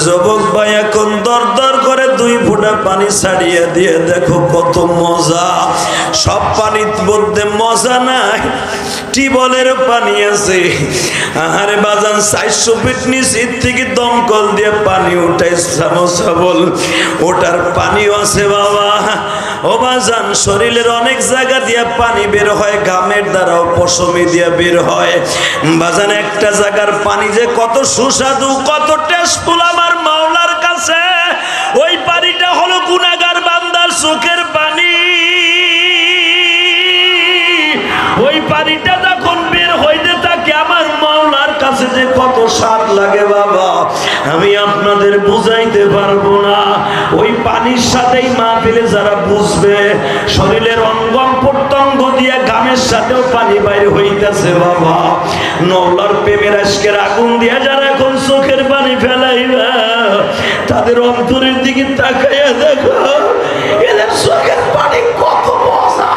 যুবক ভাই এখন দর দর করে 2 ফোঁটা পানি ছাড়িয়ে দিয়ে দেখো কত মজা। সব পানির মধ্যে মজা নাই, টিবলের পানি আছে। আরে বাজান 400 ফিট নিচের থেকে দমকল দিয়ে পানি উঠাই সাবল, ওটার পানিও আছে বাবা। ও বাজান শরীরের অনেক জায়গা দিয়ে পানি বের হয়, ঘামের দ্বারাও পশমে দিয়ে বের হয়। বাজান একটা জায়গার পানি যে কত সুস্বাদু, কত টেস্টফুল আমার মাওলার কাছে, ওই পানিটা হলো গুনাহগার বান্দার চোখের পানি। ওই পানিটা যখন বের হইতে থাকে আমার মাওলার কাছে যে কত স্বাদ লাগে বাবা, আমি আপনাদের বুঝাইতে পারবো না। ওই পানির সাথেই মাহফিলে যারা বুঝবে, শরীরের অঙ্গ প্রত্যঙ্গ দিয়ে ঘামের সাথেও পানি বাইরে হইতেছে বাবা। মাওলার প্রেমের আজকের আগুন দিয়ে যারা এখন চোখের পানি ফেলাইবে, তাদের অন্তরের দিকে তাকাইয়া দেখো এদের চোখের পানি কত মজা।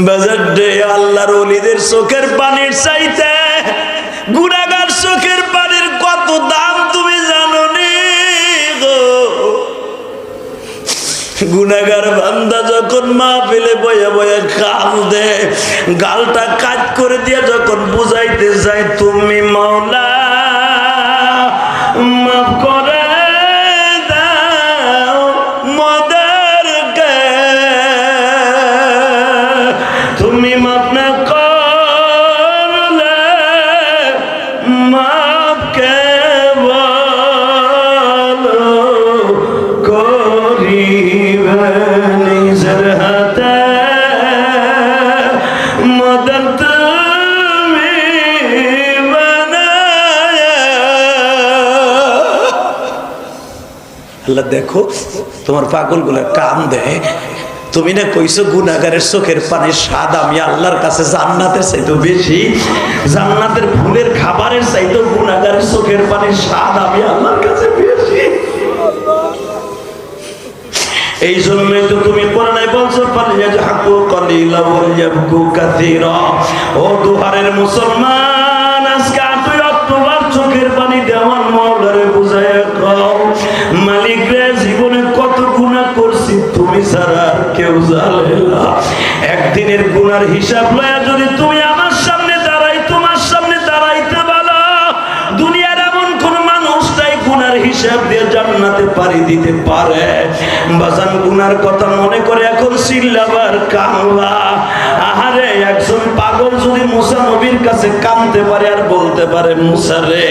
বাজার ডে আল্লাহর ওলিদের চোখের পানির চাইতে গুনাহগার চোখের পানির কত দাম তুমি জানো নি গো। গুনাহগার বান্দা যখন মাহফিলে বয়া বয়া কাঁদে, গালটা কাজ করে দিয়ে যখন বুঝাইতে যায় তুমি মাওলা মাফ করে তুমি মাফ না করলে মাফ কেবল করিবে নিজের হাতে, মদন তুমি বানায়। আল্লাহ দেখো তোমার পাগলগুলা কাম দেয়, তুমি না কইছো গুনাহগারের চোখের পানির স্বাদ আমি আল্লাহর কাছে জান্নাতের চাইতেও বেশি, জান্নাতের ফুলের খাবারের চাইতেও গুনাহগারের চোখের পানির স্বাদ আমি আল্লাহর কাছে বেশি। এই জন্যই তো তুমি কোরআনে বলছো ফালিয়াজহাকু কালিলা ওয়ালিয়াবকু কাসীরা। ও দুহারের মুসলমান, আজকে 8 অক্টোবর চোখের পানি দেওয়ার মাওলারে বুঝায়া কও, মালিক রে জীবনে কত গুনাহ করছি তুমি ছাড়া কেউ জানে না। একদিনের গুনার হিসাব লয়া যদি তুমি আমার সামনে দাঁড়াই, তোমার সামনে দাঁড়াইতে বলো, দুনিয়ার এমন কোন মানুষ নাই গুনার হিসাব দিয়ে জান্নাতে পাড়ি দিতে পারে। বাজান গুনার কথা মনে করে এখন চিল্লাবার কান্না। আহারে একজন পাগল যদি মুসা নবীর কাছে কাঁদতে পারে আর বলতে পারে মুসা রে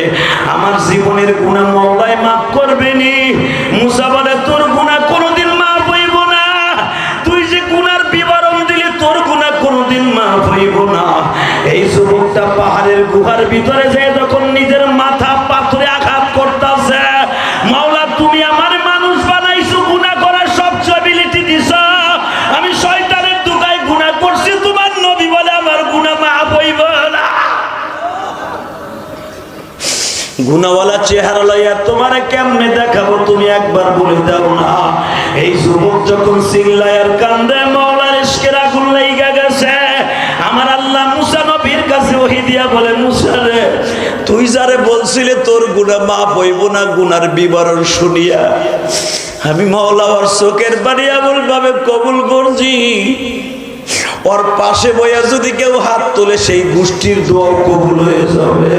আমার জীবনের গুনাহ মাওলাই মাফ করবে নি। মুসা বলে তোর গুনাহ কোনোদিন মাফ হইব না, তুই যে গুনার বিবরণ দিলি তোর গুনাহ কোনোদিন মাফ হইব না। এই যুবকটা পাহাড়ের গুহার ভিতরে যেয়ে যখন নিজের মাথা পাথরে আঘাত করতেছে, মাওলা তুমি আমার মানুষ বানাইছো, গুনাহ করার সবচেয়ে এবিলিটি দিছো, আমি শয়তানের দুগায় গুনাহ করছি, তোমার নবী বলে আমার গুনাহ মাফ হইব না। গুনাহওয়ালা চেহারা লইয়া তোমারে কেমনে দেখাবো তুমি একবার বলে দাও না। এই যুবক যখন চিল্লায় আর কান্দে, মাওলার ইশকের আগুন লাইগা গেছে। আমার আল্লাহ মুসা নবীর কাছে ওহী দিয়া বলে মুসা রে তুই যারে বলছিলে তোর গুনাহ মাফ হইব না, গুনার বিবরণ শুনিয়া আমি মাওলা ওর চোখের পানি এমন ভাবে কবুল করছি, ওর পাশে বইয়া যদি কেউ হাত তোলে সেই গোষ্ঠীর দোয়া কবুল হয়ে যাবে।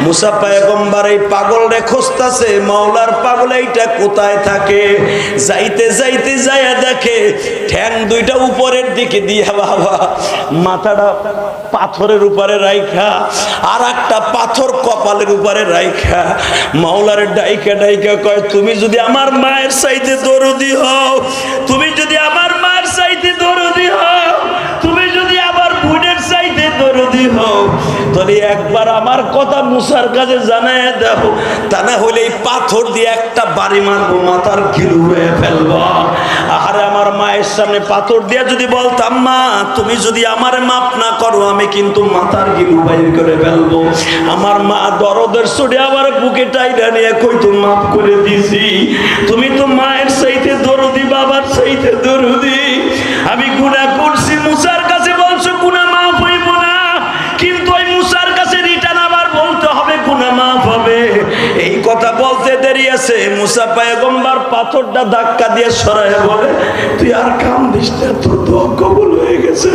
মুসা পয়গম্বর এই পাগল রে খুঁজতাছে, মাওলার পাগল এইটা কোথায় থাকে। যাইতে যাইতে যায়া দেখে ঠ্যাং দুইটা উপরের দিকে দিয়া বাবা, মাথাটা পাথরের উপরে রাইখা আর একটা পাথর কপালের উপরে রাইখা মাওলার ডাইকা ডাইকা কয় তুমি যদি আমার মায়ের চাইতে দরদি হও, তুমি যদি আমার মায়ের চাইতে দরদি হও, তুমি যদি আমার বোনের চাইতে দরদি হও, তাহলে একবার আমার কথা মুসার কাছে জানায় দাও, তা না হলে এই পাথর দিয়ে একটা বাড়ি মারবো, মাথার ঘিলু হয়ে ফেলবো। আরে আমার মায়ের সামনে পাথর দিয়ে যদি বলতাম, মা তুমি যদি আমার মাপ না করো আমি কিন্তু মাথার ঘিলু বাইর করে ফেলবো, আমার মা দরদের ছুটে আবার বুকে টাইটা নিয়ে কইতো মাফ করে দিছি, তুমি তো মায়ের চাইতে দরদি, বাবার চাইতে দরদি, আমি গুনাহ করছি। মুসার কাছে বলছো গুনাহ মাফ হইব না, কিন্তু ওই মুসার কাছে রিটার্ন আবার বলতে হবে গুনাহ মাফ হবে। এই কথা বলতে দেরি আছে, মুসা পয়গম্বর পাথরটা ধাক্কা দিয়ে সরায় বলে, তুই আর কান্দিস না, তোর দোয়া কবুল হয়ে গেছে।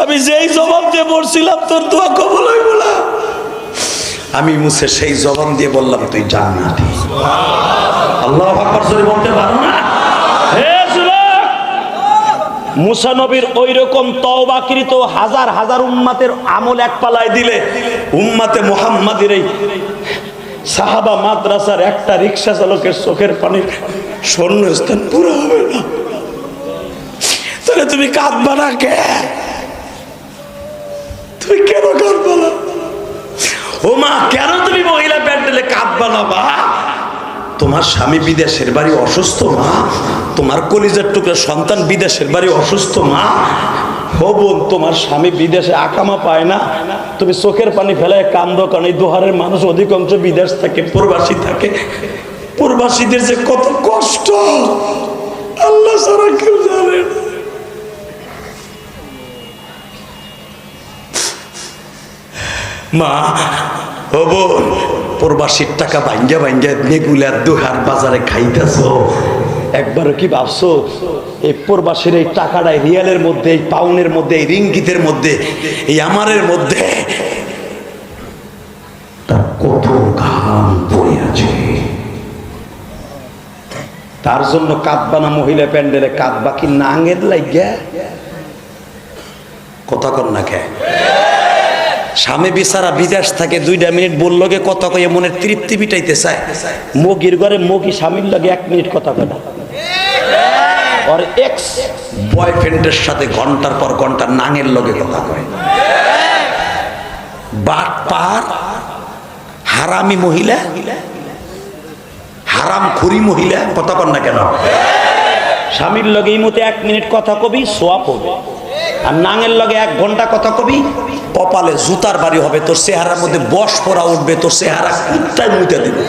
আমি যেই জবাব দিয়ে বলছিলাম তোর দোয়া কবুল হইব না, আমি মুসা সেই জবাব দিয়ে বললাম তুই জান্নাতি। আল্লাহু আকবার জোরে বলতে পারো না? মুসা নবীর ওই রকম তওবাকৃত হাজার হাজার উম্মতের আমল এক পালায় দিলে উম্মতে মুহাম্মাদের এই সাহাবা মাদ্রাসার একটা রিকশা চালকের চোখের পানি শূন্যস্থান পুরো হবে না। তাহলে তুমি কাঁদবা না কে? তুমি কেন কাঁদবা না? ও মা, কেন তুমি মহিলা প্যান্ডেলে কাঁদবা না? বা তোমার স্বামী বিদেশের বাড়ি অসুস্থ মা, তোমার কলিজার টুকরা সন্তান বিদেশের বাড়ি অসুস্থ মা, ও বোন তোমার স্বামী বিদেশে আকামা পায় না, তুমি চোখের পানি ফেলায় কান্দো, কারণ এই দুহারের মানুষ অধিকাংশ বিদেশ থাকে, প্রবাসী থাকে। প্রবাসীদের যে কত কষ্ট আল্লাহ ছাড়া কেউ জানে না। মা, ও বোন, প্রবাসীর টাকা ভাঙ্গা ভাঙ্গা নেগুলার দুহার বাজারে খাইতেছ, একবার কি ভাবছো এই প্রবাসীর এই টাকাটা রিয়ালের মধ্যে, এই পাউনের মধ্যে, এই রিঙ্গিতের মধ্যে, এই আমারের মধ্যে তার কত ঘাম বয়ে আছে? তার জন্য কাঁদবা না মহিলা প্যান্ডেলে, কাঁদবা কি নাঙের লাগিয়া? কথা কর না কে? স্বামী বিচারা বিদেশ থাকে, 2 মিনিট বললো গে কথা কয়ে মনের তৃপ্তি মিটাইতে চায়। মগির ঘরে মগি স্বামীর লাগে 1 মিনিট কথা কয় না, আর এক্স বয়ফ্রেন্ডের সাথে ঘন্টার পর ঘন্টা নাঙের লগে কথা কয়। বাটপার হারামি মহিলা, হারাম খুরি মহিলা, কথা কর না কেন? স্বামীর লগে এই মতে 1 মিনিট কথা কবি সোয়াব হবে, আর নাঙের লগে 1 ঘন্টা কথা কবি কপালে জুতার বাড়ি হবে, তোর চেহারার মধ্যে বস পড়া উঠবে, তোর চেহারা কুত্তায় মুতে দেবে।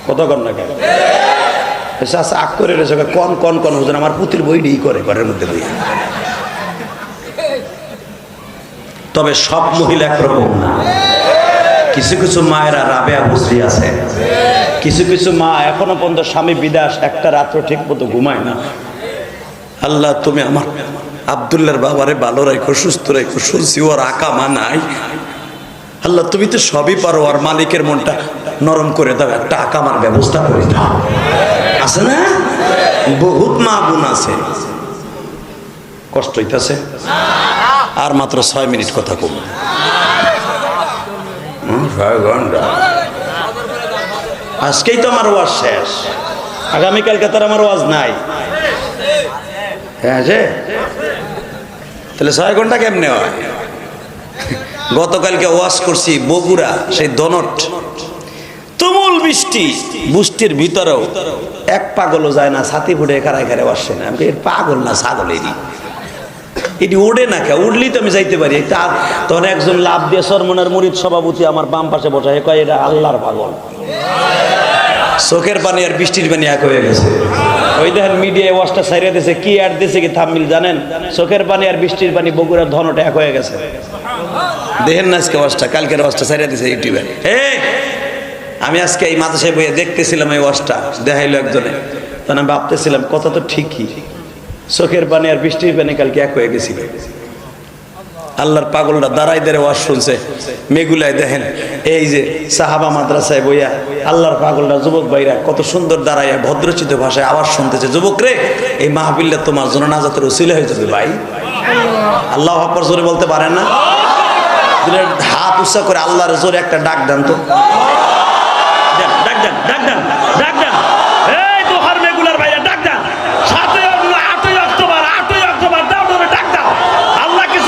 কথা কর না কেন? আগ করে রয়েছে কন কন কন হুজুর, আমার পুতির বইটাই করে ঘরের মধ্যে বই। তবে সব মহিলা একরকম না, কিছু কিছু মায়েরা রাবেয়া বুঝরি আছে, কিছু কিছু মা এখনো পর্যন্ত স্বামী বিদেশ, একটা রাত্র ঠিক মতো ঘুমায় না। আল্লাহ তুমি আমার আব্দুল্লাহর বাবারে ভালো রাখো, সুস্থ রাখো, শুনছি ওর আকামা নাই। আল্লাহ তুমি তো সবই পারো, আর মালিকের মনটা নরম করে দাও, একটা আকামার ব্যবস্থা করে দাও। আছে না বহুত মা বোন আছে, কষ্ট হইতেছে। আর মাত্র 6 মিনিট কথা কম, 6 ঘন্টা। আজকেই তো আমার ওয়াজ শেষ, আগামীকালকে তার আমার ওয়াজ নাই। হ্যাঁ যে তাহলে 6 ঘন্টা কেমনে হয়? গতকালকে ওয়াজ করছি বগুড়া, সেই দনট তুমুল বৃষ্টি, বৃষ্টির ভিতরেও এক পাগলও যায় না, ছাতি ফুটে কারায় কারায় আসছে না। আমি পাগল না ছাগল, এটি উড়ে না, কে উঠলেই তো আমি যাইতে পারি। তখন একজন লাভ দিয়ে সরমনের মুরিদ সভাপতি আমার বাম পাশে বসা, কয় এটা আল্লাহর পাগল। চোখের পানি আর বৃষ্টির পানি এক হয়ে গেছে। ওই দেখেন মিডিয়ায় ওয়াজটা ছাইড়া দিয়েছে, কি অ্যাড দিয়েছে কি থাম্বনেল জানেন? চোখের পানি আর বৃষ্টির পানি বগুড়ার ধনটা এক হয়ে গেছে। দেখেন না আজকে ওয়াজটা, কালকের ওয়াজটা ছাইড়া দিয়েছে ইউটিউবে। আমি আজকে এই মাদ্রাসায় বইয়ে দেখতেছিলাম এই ওয়াজটা, দেখাইলো একজনে, তখন আমি ভাবতেছিলাম কথা তো ঠিকই, চোখের পানি আর বৃষ্টির পানি কালকে এক হয়ে গেছিল। আল্লাহর পাগলরা দাঁড়াই দাঁড়ে ওয়াজ শুনছে, মেগুলায় দেখেন এই যে সাহাবা মাদ্রাসায় বইয়া আল্লাহর পাগলরা যুবক ভাইরা কত সুন্দর দাঁড়াইয়া ভদ্রচিত ভাষায় আওয়াজ শুনতেছে, যুবক রে এই মাহফিলটা তোমার জন্য নাজাতের উসিলা হয়ে যাবে ভাই। আল্লাহু আকবার জোরে বলতে পারেন না? হাত উৎসাহ করে আল্লাহর জোরে একটা ডাক দেন তো, ডাক দেন, ডাক দেন, ডাক দেন। এই দোহার মেগুলার ভাইরা ডাক দেন, 7 অক্টোবর 8 অক্টোবর দাও, ডাক দাও। আল্লাহ কিছু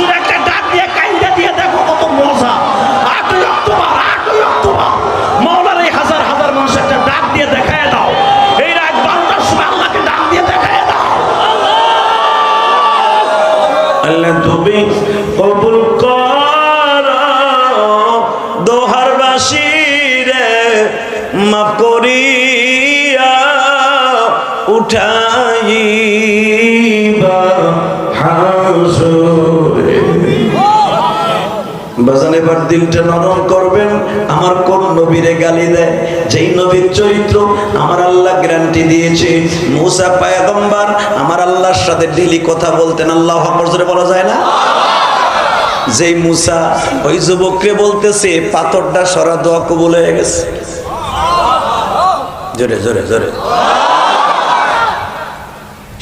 তুমি কবুল করো দোহার বাসিরে মাফ করিয়া উঠাইবা হাসরে। বাজান এবার দিলটা নরম করবেন। আমার কোন নবীরে গালি দেয়? যেই নবীর চরিত্র আমার আল্লাহ গ্যারান্টি দিয়েছে। মুসা পয়গম্বর আমার আল্লাহর সাথে ডেইলি কথা বলতেন। আল্লাহু আকবার জোরে বলা যায় না? যেই মুসা ওই যুবককে বলতেছে পাথরটা সরা, দোয়া কবুল হয়ে গেছে। জোরে জোরে জোরে।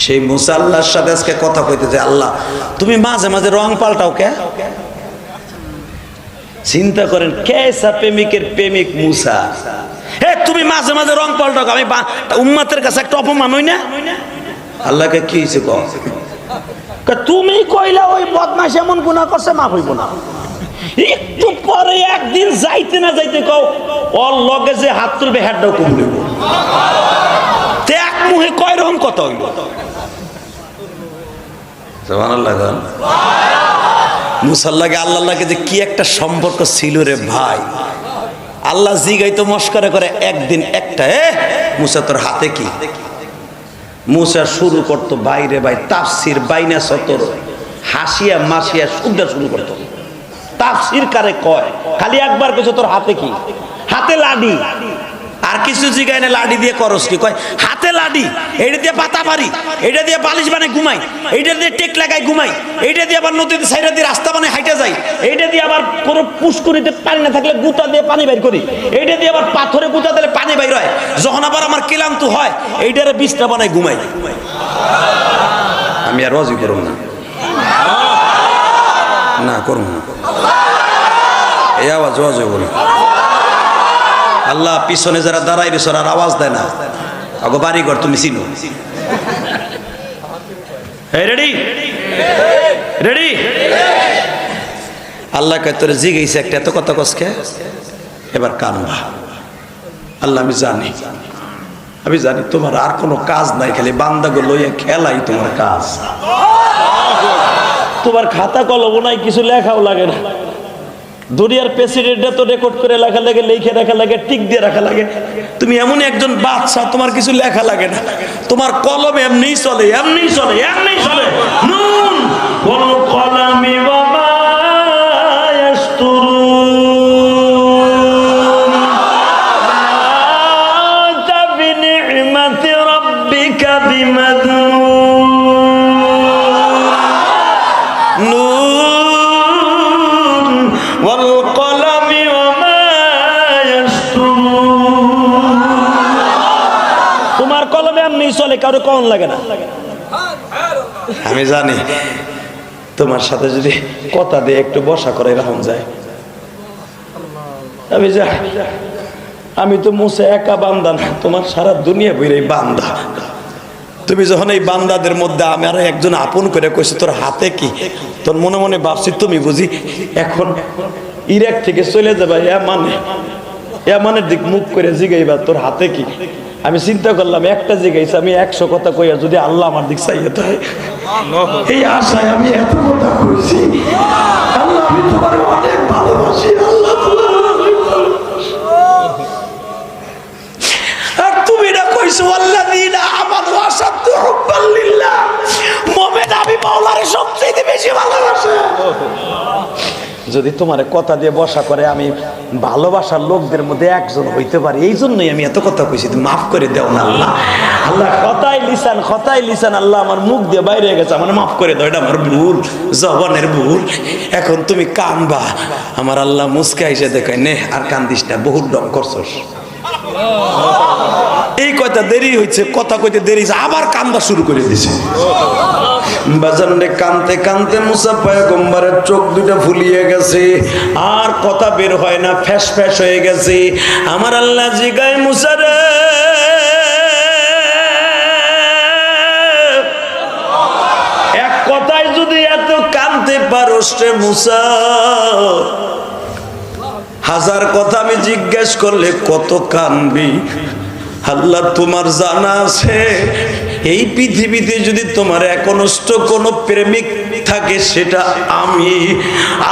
সেই মুসা আল্লাহর সাথে আজকে কথা কইতেছে, আল্লাহ তুমি মাঝে মাঝে রং পাল্টাও কে? চিন্তা করেন, কেসা প্রেমিকের প্রেমিক মুসা, তুমি মাঝে মাঝে রং পাল্টাও, আমি উম্মতের কাছে একটা অপমান হই না? আল্লাহকে কি হয়েছে কও? তুমি কইলা ওই বদমাশ এমন গুনাহ করছে, মাফ হইব না। একটু পরে একদিন যাইতে না যাইতে কও ওর লগে যে হাত তুলবে হেডটাও কম হইব। এক মুহে কয় রকম কথা হইল। সুবহানাল্লাহ। মুসার লাগে আল্লাহকে যে কি একটা সম্পর্ক ছিল রে ভাই। আল্লাহ জিগাইতো মস্করা করে একদিন একটা, মুসা তোর হাতে কি? মুসা শুরু করতো বাইরে ভাই তাফসির বাইনা সতর হাসিয়া মাসিয়া শুদ্ধা শুরু করতো। তাফসির কারে কয়? খালি একবার কইছে তোর হাতে কি? হাতে লাডি। আর কিছু জিগায় না লাডি দিয়ে করস কি? কয় হাতে লাডি, এইটা দিয়ে পাতা পারি, এইটা দিয়ে বালিশ বানাই ঘুমাই, এইটা দিয়ে টেক লাগাই ঘুমাই, এইটা দিয়ে আবার নদীতে সাইডা দিয়ে রাস্তা বানাই হাইটা যাই, এইটা দিয়ে আবার কোনো পুষ্করিতে পানি না থাকলে গুতা দিয়ে পানি বাইর করি, এইটা দিয়ে আবার পাথরে গুতা দিলে পানি বাইর হয়। যখন আবার আমার ক্লান্ত হয় এইটারে বিছনা বানাই ঘুমাই। আমি আর রজি করব না, না করব না। এই আওয়াজ রজি বলি। আল্লাহ পিছনে যারা দাঁড়াই রে সরার আওয়াজ দেয় না, আগো বাড়ি ঘর তুমি চিনো। Ready ready. আল্লাহ কে তোর জিগাইছে একটা এত কথা কসকে, এবার কানবা। আল্লাহ আমি জানি তোমার আর কোনো কাজ নাই, খালি বান্দাগো লইয়া খেলাই তোমার কাজ। তোমার খাতা কলম নাই, কিছু লেখাও লাগে না। দুনিয়ার প্রেসিডেন্টটা তো রেকর্ড করে লেখা লাগে, লিখে রাখা লাগে, টিক দিয়ে রাখা লাগে। তুমি এমন একজন বাদশা, তোমার কিছু লেখা লাগে না, তোমার কলম এমনিই চলে, এমনিই চলে, এমনিই চলে। নুন ওয়াল কলামি ওয়া মা ইয়াসতুরুন আতা বিনি'মাতি রাব্বিকা বিমাজনুন। নুন ওয়াল কলামি ওয়া মা ইয়াসতুরুন। তোমার কলমে এমনি চলে, কারো কোন লাগে না। আমি জানি তোমার সাথে যদি কথা দিয়ে একটু বসা করে এরকম যায়। আমি তো মুসা একা বান্দা না, তোমার সারা দুনিয়া বইরে বান্দা। তুমি যখন এই বান্দাদের মধ্যে আমার একজন আপন করে কইছে তোর হাতে কি, তোর মনে মনে ভাবছি তুমি বুঝি এখন ইরাক থেকে চলে যাবা, এমানের দিক মুখ করে জিগাইবা তোর হাতে কি। আমি চিন্তা করলাম একটা জিগাইছে, আমি 100 কথা কইয়া যদি আল্লাহ আমার দিক চাইয়ে তাই, এই আশায় আমি এত কথা কইছি। আল্লাহ আমি তোমার অনেক ভালোবাসি, আল্লাহ তোমার অনেক ভালোবাসি। আর তুমি না কইছো আল্লাযীনা আমানু আশাদ্দু হুব্বান লিল্লাহ, মুমিন আমি মাওলারে সবচেয়ে বেশি ভালোবাসে। যদি তোমার কথা দিয়ে বসা করে আমি ভালোবাসার লোকদের মধ্যে একজন হইতে পারি, এই জন্যই আমি এত কথা কইছি, তুমি মাফ করে দাও না আল্লাহ। আল্লাহ কথাই লিসান আল্লাহ আমার মুখ দিয়ে বাইরে গেছে, আমার মাফ করে দাও, এটা আমার ভুল, জবানের ভুল। এখন তুমি কানবা, আমার আল্লাহ মুস্কে এসে দেখায় নে আর কান্দিস না, বহুত ডং করছস। এই কথা দেরি হয়েছে, কথা কইতে দেরি হয়েছে, আবার কান্দা শুরু করে দিছে। বাজারে কানতে কানতে মুসা পয়গম্বরের চোখ দুটা ফুলিয়ে গেছে, আর কথা বের হয় না, ফ্যাস ফ্যাস হয়ে গেছে। আমার আল্লাহ জিগায় মুসা রে, এক কথায় যদি এত কানতে পারোস রে মুসা, হাজার কথা আমি জিজ্ঞেস করলে কত কানবি? আল্লাহ তোমার জানা আছে এই পৃথিবীতে যদি তোমার একনিষ্ঠ কোনো প্রেমিক থাকে সেটা আমি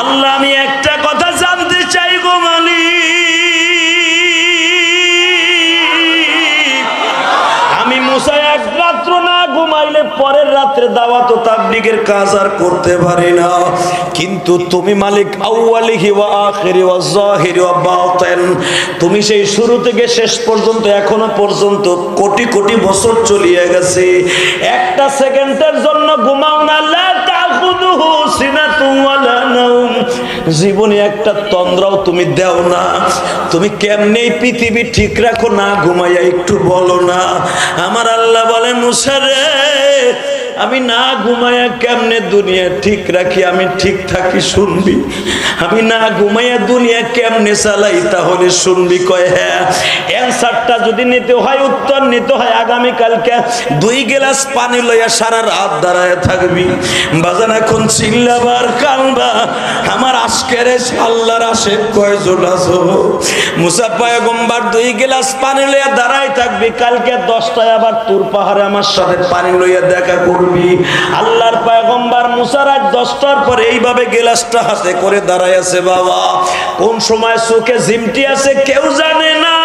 আল্লাহ। আমি একটা কথা জানতে চাই গো মালিক, আমি মুসা এক রাত্র না ঘুমাইলে পরের রাত্রে দাওয়াত ও তাবলীগের কাজ আর করতে পারি না, কিন্তু তুমি মালিক আউয়ালিহি ওয়া আখিরি ওয়া যাহিরি ওয়া বাতিন, তুমি সেই শুরু থেকে শেষ পর্যন্ত এখনো পর্যন্ত কোটি কোটি বছর চলিয়ে গেছে, একটা সেকেন্ডের জন্য ঘুমাও না। লা তাখুযুহু সিনাতুন ওয়ালা নাওম, জীবনে একটা তন্দ্রাও তুমি দাও না। তুমি কেমনে এই পৃথিবী ঠিক রাখো না ঘুমাইয়া একটু বলো না। আমার আল্লাহ বলে মুসা রে, আমি না ঘুমাইয়া কেমনে দুনিয়া ঠিক রাখি, আমি ঠিক থাকি শুনবি। আমি না ঘুমাইয়া দুনিয়া কেমনে চালাই তাহলে শুনবি। কয় হ্যাঁ, অ্যানসারটা যদি নিতে হয়, উত্তর নিতে হয়, আগামীকালকে 2 গ্লাস পানি লইয়া সারা রাত দাঁড়ায় থাকবি। বাজান এখন চিল্লাবার কান্দা, আমার আজকের আল্লাহর আশেক কয়জন আছো? মুসা পয়গম্বর 2 গ্লাস পানি লইয়া দাঁড়ায় থাকবি, কালকে 10টায় আবার তুর পাহাড়ে আমার সাথে পানি লইয়া দেখা করবি। আল্লাহর পয়গম্বর মুসা রাত 10টার পরে এইভাবে গ্লাসটা হাতে করে দাঁড়ায় আছে। বাবা, কোন সময় চোখে ঝিমটি আছে কেউ জানে না।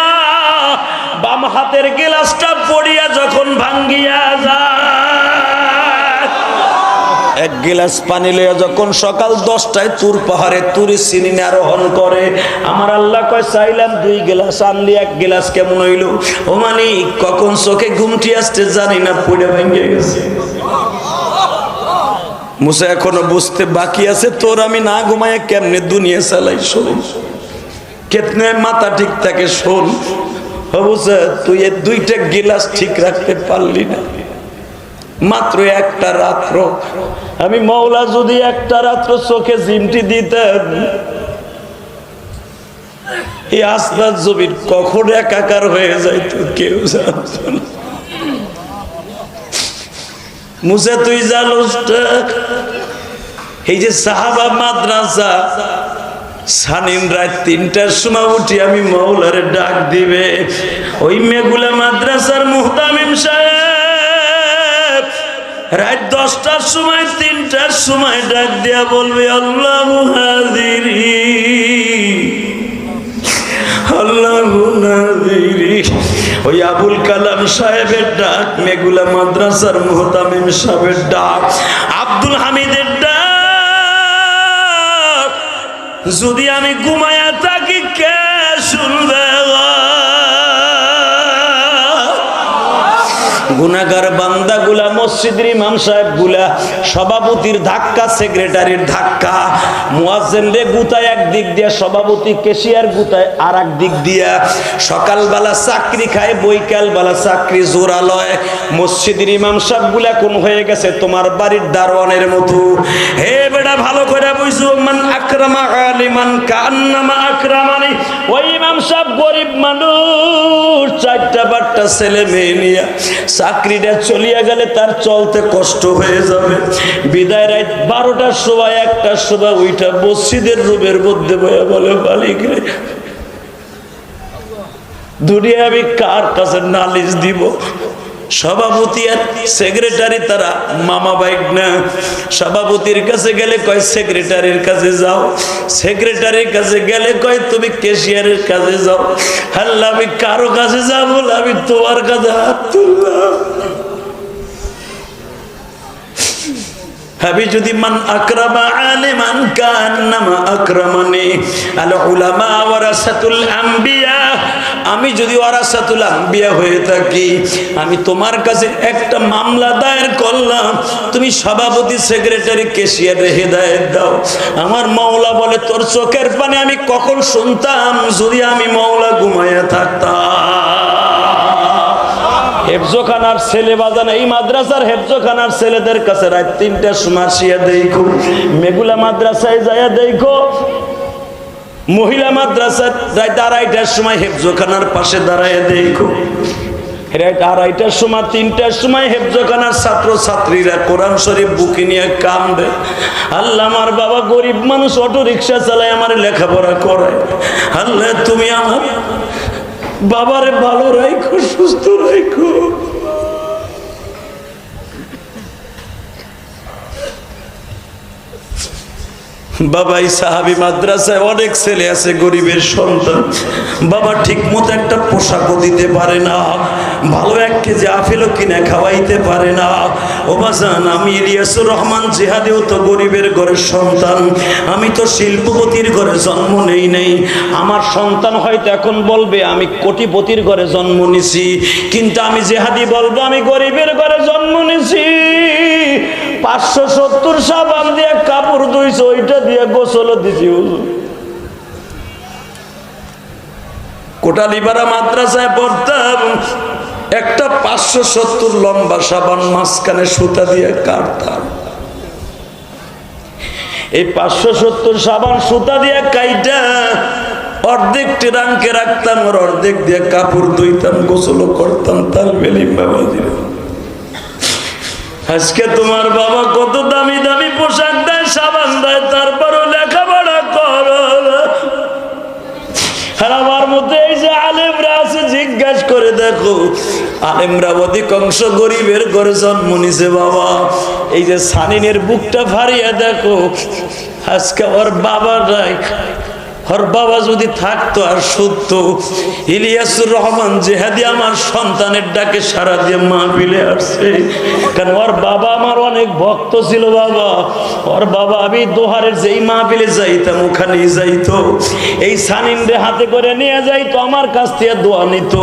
বাম হাতের গ্লাসটা পড়িয়া যখন ভাঙ্গিয়া যায়, 1 গ্লাস পানি লইয়া যখন সকাল 10টায় তুর পাহাড়ে তুরি সিনিনে আরোহণ করে, আমার আল্লাহ কয় চাইলাম 2 গ্লাস আনলি, 1 গ্লাস কেমন হইল? ও মালিক, কখন চোখে ঘুমটি আসতে জানি না, পড়ে ভেঙে গেছে। মুসা এখনো বুঝতে বাকি আছে, তোর আমি না ঘুমায় কেমনে দুনিয়া চালাই। শোন, কেতনে মাথা ঠিক থাকে শোন। বুঝা, তুই এই 2টা গিলাস ঠিক রাখতে পারলি না, মাত্র একটা রাত্র। আমি মওলা যদি একটা রাত্র চোখে জিমটি দিতেন, এই আসমান জমিন কখন একাকার হয়ে যাইত কেউ জানত না। মুসা তুই জানোস না, এই যে সাহাবা মাদ্রাসা সানিন রাত 3টার সময় উঠি আমি মওলারে ডাক দিবে, ওই মেগুলা মাদ্রাসার মুহতামিম সাহেব রাত 10টার সময় 3টার সময় ডাক দিয়া বলবে আল্লাহু হাজিরি আল্লাহু নাজিরি। ওই আবুল কালাম সাহেবের ডাক, মেগুলা মাদ্রাসার মুহতামিম সাহেবের ডাক, আব্দুল হামিদের ডাক যদি আমি ঘুমায়া থাকি কে শুনবে? গুনাহগার বান্দাগুলা, মসজিদের ইমাম সাহেব গুলা, সভাপতির ধাক্কা, সেক্রেটারির ধাক্কা, মুয়াজ্জিনরে গুতায় একদিক দিয়া, সভাপতি কেশিয়ার গুতায় আর এক দিক দিয়া। সকালবেলা চাকরি খায়, বৈকালবেলা চাকরি জোরালয়। মসজিদের ইমাম সাহেব গুলা কোন হয়ে গেছে তোমার বাড়ির দারোয়ানের মতো। হে বেটা, ভালো করে বুঝো, মান আকরামা আলিমান কান্নামা আকরামানি। ওই ইমাম সাহেব গরিব মানুষ, 4টা ছেলে মেয়ে নিয়ে চাকরিটা চলিয়া গেলে তার চলতে কষ্ট হয়ে যাবে। বিদায় রাত 12টার সময় 1টার সময় ওইটা মসজিদের রুমের মধ্যে বয়ে বলে, মালিক রে, দুনিয়া আমি কার কাছে নালিশ দিব? সভাপতি আর সেক্রেটারি তারা মামা বাইক না। সভাপতির কাছে গেলে কয় সেক্রেটারির কাছে যাও, সেক্রেটারির কাছে গেলে কয় তুমি কেশিয়ারের কাছে যাও। আল্লাহ, আমি কারো কাছে যাবো না, আমি তোমার কাছে হাত তুললাম। আমি যদি মান আকরামা আলিমান কান্নামা আকরামানি। আল উলামা ওয়ারাসাতুল আম্বিয়া, আমি যদি ওয়ারাসাতুল আম্বিয়া হয়ে থাকি, আমি তোমার কাছে একটা মামলা দায়ের করলাম, তুমি সভাপতি, সেক্রেটারি, কেশিয়ার হেদায়েত দাও। আমার মওলা বলে, তোর চোখের পানি আমি কখন শুনতাম যদি আমি মওলা ঘুমাইয়া থাকতাম। হেফজোখানার ছেলে বাজান, এই মাদ্রাসার হেফজোখানার ছেলেদের কাছে রাত 3টার সময় আসিয়া দেখো, মেগুলা মাদ্রাসায় যাইয়া দেখো, মহিলা মাদ্রাসার রাত 2:30টার সময় হেফজোখানার পাশে দাঁড়াইয়া দেখো, রাত 2:30টার সময় 3টার সময় হেফজোখানার ছাত্র ছাত্রীরা কোরআন শরীফ বুকে নিয়ে কান্দে। আল্লাহ, আমার বাবা গরিব মানুষ, অটো রিক্সা চালায়, আমার লেখাপড়া করায়। আল্লাহ, তুমি আমার বাবারে ভালো রাখো, সুস্থ রাখো। বাবাই সাহাবী মাদ্রাসায় অনেক ছেলে আছে গরিবের সন্তান, বাবা ঠিক মতো একটা পোশাকও দিতে পারে না, ভালো এক কেজি আপেলও কিনে খাওয়াইতে পারে না। ও বাজান, আমি ইলিয়াসুর রহমান জিহাদিও তো গরিবের ঘরের সন্তান, আমি তো শিল্পপতির ঘরে জন্ম নেই। আমার সন্তান হয়তো এখন বলবে আমি কোটিপতির ঘরে জন্ম নিছি, কিন্তু আমি জিহাদি বলবো আমি গরিবের ঘরে জন্ম নিছি। 570 সাবান দিয়ে কাপড় ধুইছে, ওইটা দিয়ে গোসল দিছি। কোটালীপাড়া মাদ্রাসায় পড়তাম, একটা 570 লম্বা সাবান মাঝখানে সুতা দিয়ে কাটতাম। এই 570 সাবান সুতা দিয়ে কাইটা অর্ধেক টেরাঙ্কে রাখতাম, আর অর্ধেক দিয়ে কাপড় ধুইতাম, গোসল করতাম। তার বেলি বাবা দিল। আজকে তোমার বাবা কত দামি দামি পোশাক দেয়, সাবান দেয়, তারপরও লেখাপড়া করো। আর আমার মধ্যে এই যে আলেমরা আছে, জিজ্ঞাসা করে দেখো, আলেমরা অধিকাংশ গরিবের ঘরে জন্ম নিছে বাবা। এই যে সানিনের বুকটা ফাড়িয়ে দেখো, আজকে ওর বাবার নাই, ওর বাবা যদি থাকতো আর সত্য, ইলিয়াসুর রহমান জিহাদি আমার সন্তানের ডাকে সারা দিয়ে মাহফিলে আসছে। কারণ ওর বাবা আমার অনেক ভক্ত ছিল বাবা। ওর বাবা, আমি দোহারের যেই মাহফিলে যাইতাম ওখানেই যাইতো, এই সানিনরে হাতে করে নিয়ে যাইতো, আমার কাছ থেকে দোয়া নিত।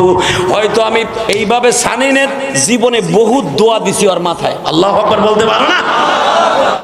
হয়তো আমি এইভাবে সানিনের জীবনে বহুত দোয়া দিছি ওর মাথায়। আল্লাহু আকবার বলতে পারো না?